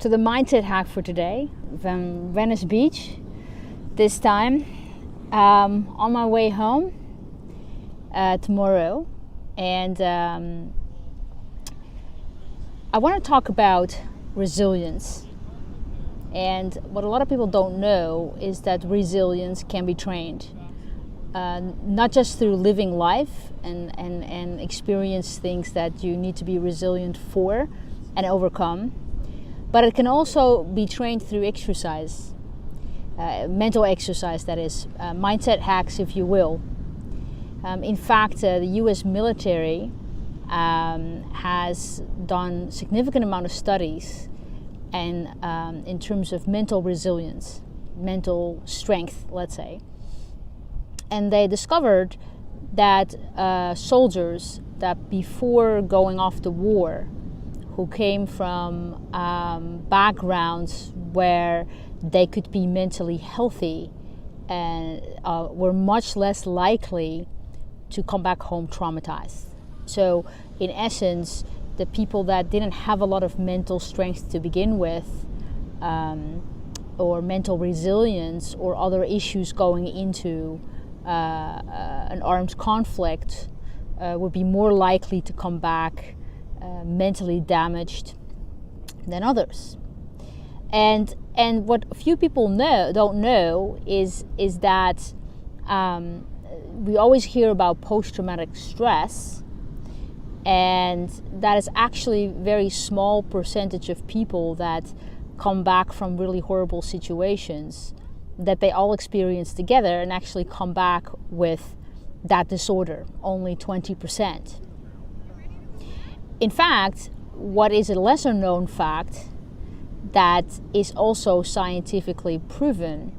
to the mindset hack for today from Venice Beach. This time on my way home tomorrow, and I want to talk about resilience. And what a lot of people don't know is that resilience can be trained, not just through living life and experience things that you need to be resilient for and overcome, but it can also be trained through exercise, mental exercise, that is, mindset hacks, if you will. In fact, the US military has done significant amount of studies and in terms of mental resilience, mental strength, let's say. And they discovered that soldiers that before going off to war, who came from backgrounds where they could be mentally healthy and were much less likely to come back home traumatized. So in essence, the people that didn't have a lot of mental strength to begin with, or mental resilience, or other issues going into an armed conflict, would be more likely to come back mentally damaged than others. And what few people don't know is that we always hear about post-traumatic stress, and that is actually a very small percentage of people that come back from really horrible situations that they all experience together and actually come back with that disorder, only 20%. In fact, what is a lesser known fact that is also scientifically proven,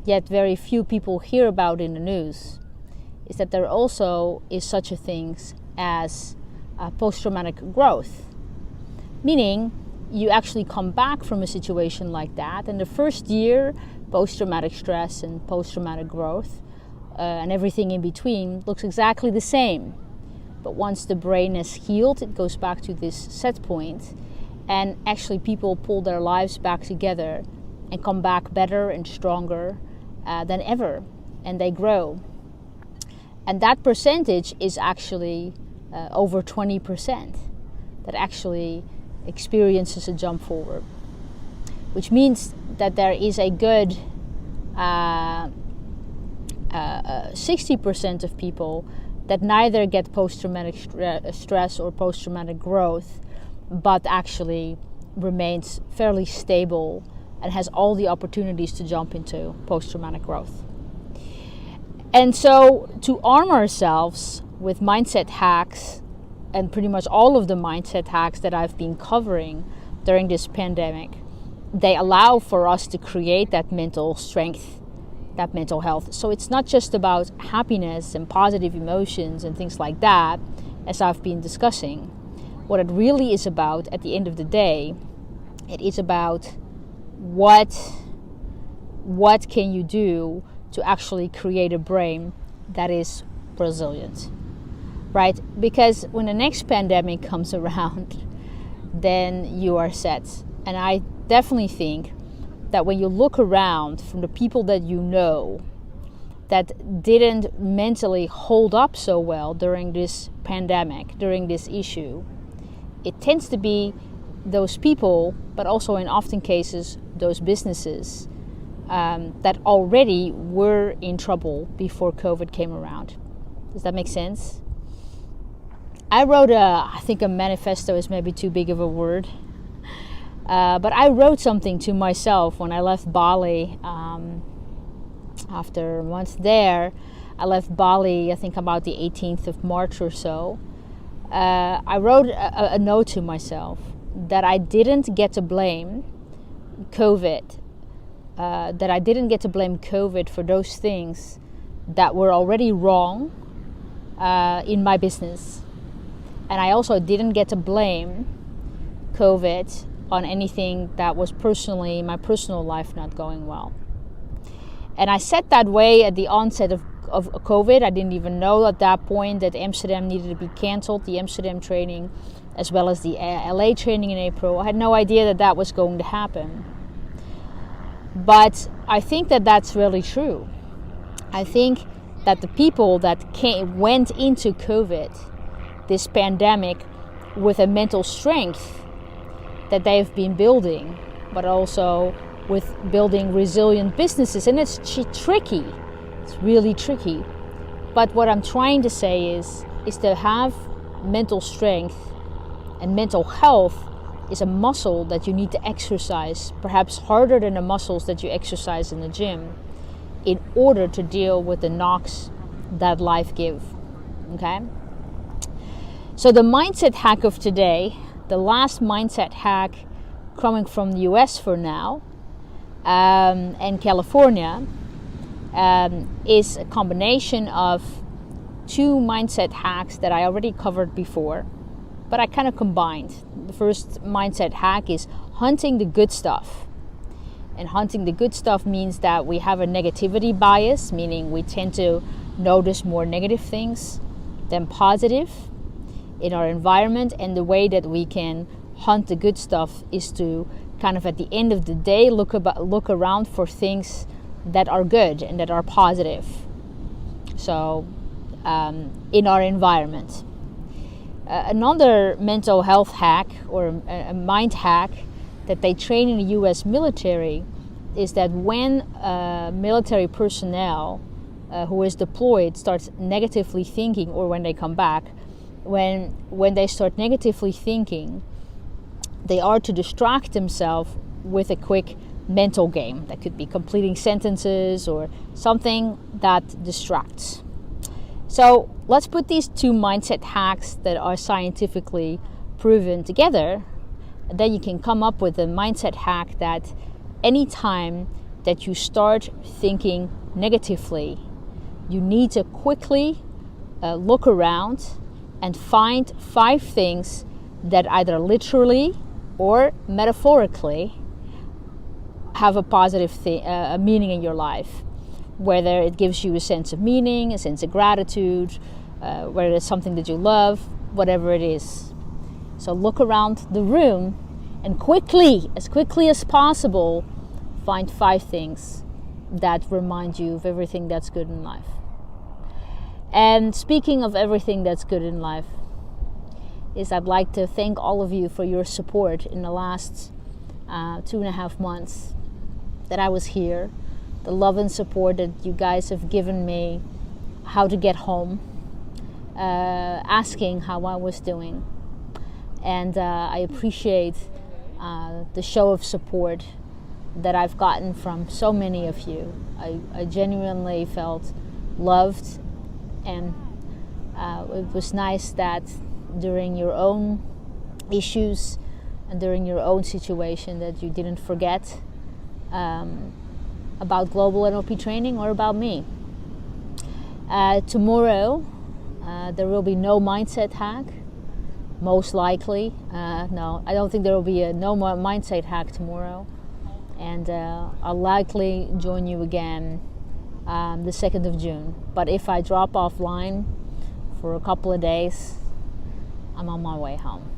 yet very few people hear about in the news, is that there also is such a thing as post-traumatic growth. Meaning, you actually come back from a situation like that, and the first year, post-traumatic stress and post-traumatic growth and everything in between looks exactly the same. But once the brain is healed, it goes back to this set point, and actually people pull their lives back together and come back better and stronger than ever, and they grow. And that percentage is actually over 20% that actually experiences a jump forward, which means that there is a good 60% of people that neither get post-traumatic stress or post-traumatic growth, but actually remains fairly stable and has all the opportunities to jump into post-traumatic growth. And so to arm ourselves with mindset hacks, and pretty much all of the mindset hacks that I've been covering during this pandemic, they allow for us to create that mental strength, that mental health. So it's not just about happiness and positive emotions and things like that, as I've been discussing. What it really is about at the end of the day, it is about what can you do to actually create a brain that is resilient, right? Because when the next pandemic comes around, then you are set. And I definitely think that when you look around from the people that you know that didn't mentally hold up so well during this pandemic, during this issue, it tends to be those people, but also in often cases, those businesses that already were in trouble before COVID came around. Does that make sense? I wrote I think a manifesto is maybe too big of a word, but I wrote something to myself when I left Bali. After a month there, I left Bali, I think about the 18th of March or so. I wrote a note to myself that I didn't get to blame COVID, that I didn't get to blame COVID for those things that were already wrong in my business. And I also didn't get to blame COVID on anything that was personally, my personal life not going well. And I said that way at the onset of COVID. I didn't even know at that point that Amsterdam needed to be canceled. The Amsterdam training as well as the LA training in April. I had no idea that that was going to happen. But I think that that's really true. I think that the people that went into COVID, this pandemic, with a mental strength that they've been building, but also with building resilient businesses. And it's tricky. It's really tricky. But what I'm trying to say is to have mental strength and mental health is a muscle that you need to exercise, perhaps harder than the muscles that you exercise in the gym, in order to deal with the knocks that life gives. Okay? So the mindset hack of today, the last mindset hack coming from the US for now, and California, is a combination of two mindset hacks that I already covered before, but I kind of combined. The first mindset hack is hunting the good stuff. And hunting the good stuff means that we have a negativity bias, meaning we tend to notice more negative things than positive in our environment. And the way that we can hunt the good stuff is to kind of at the end of the day look around for things that are good and that are positive. So in our environment. Another mental health hack or a mind hack that they train in the US military is that when military personnel who is deployed starts negatively thinking, or when they come back, when they start negatively thinking, they are to distract themselves with a quick mental game. That could be completing sentences or something that distracts. So let's put these two mindset hacks that are scientifically proven together, and then you can come up with a mindset hack that anytime that you start thinking negatively, you need to quickly look around and find 5 things that either literally or metaphorically have a positive meaning in your life. Whether it gives you a sense of meaning, a sense of gratitude, whether it's something that you love, whatever it is. So look around the room and as quickly as possible, find 5 things that remind you of everything that's good in life. And speaking of everything that's good in life, I'd like to thank all of you for your support in the last 2.5 months that I was here. The love and support that you guys have given me, how to get home, asking how I was doing. And I appreciate the show of support that I've gotten from so many of you. I genuinely felt loved, and it was nice that during your own issues and during your own situation that you didn't forget about Global NLP Training or about me. Tomorrow there will be no mindset hack, most likely. No, I don't think there will be no more mindset hack tomorrow. And I'll likely join you again the 2nd of June. But if I drop offline for a couple of days, I'm on my way home.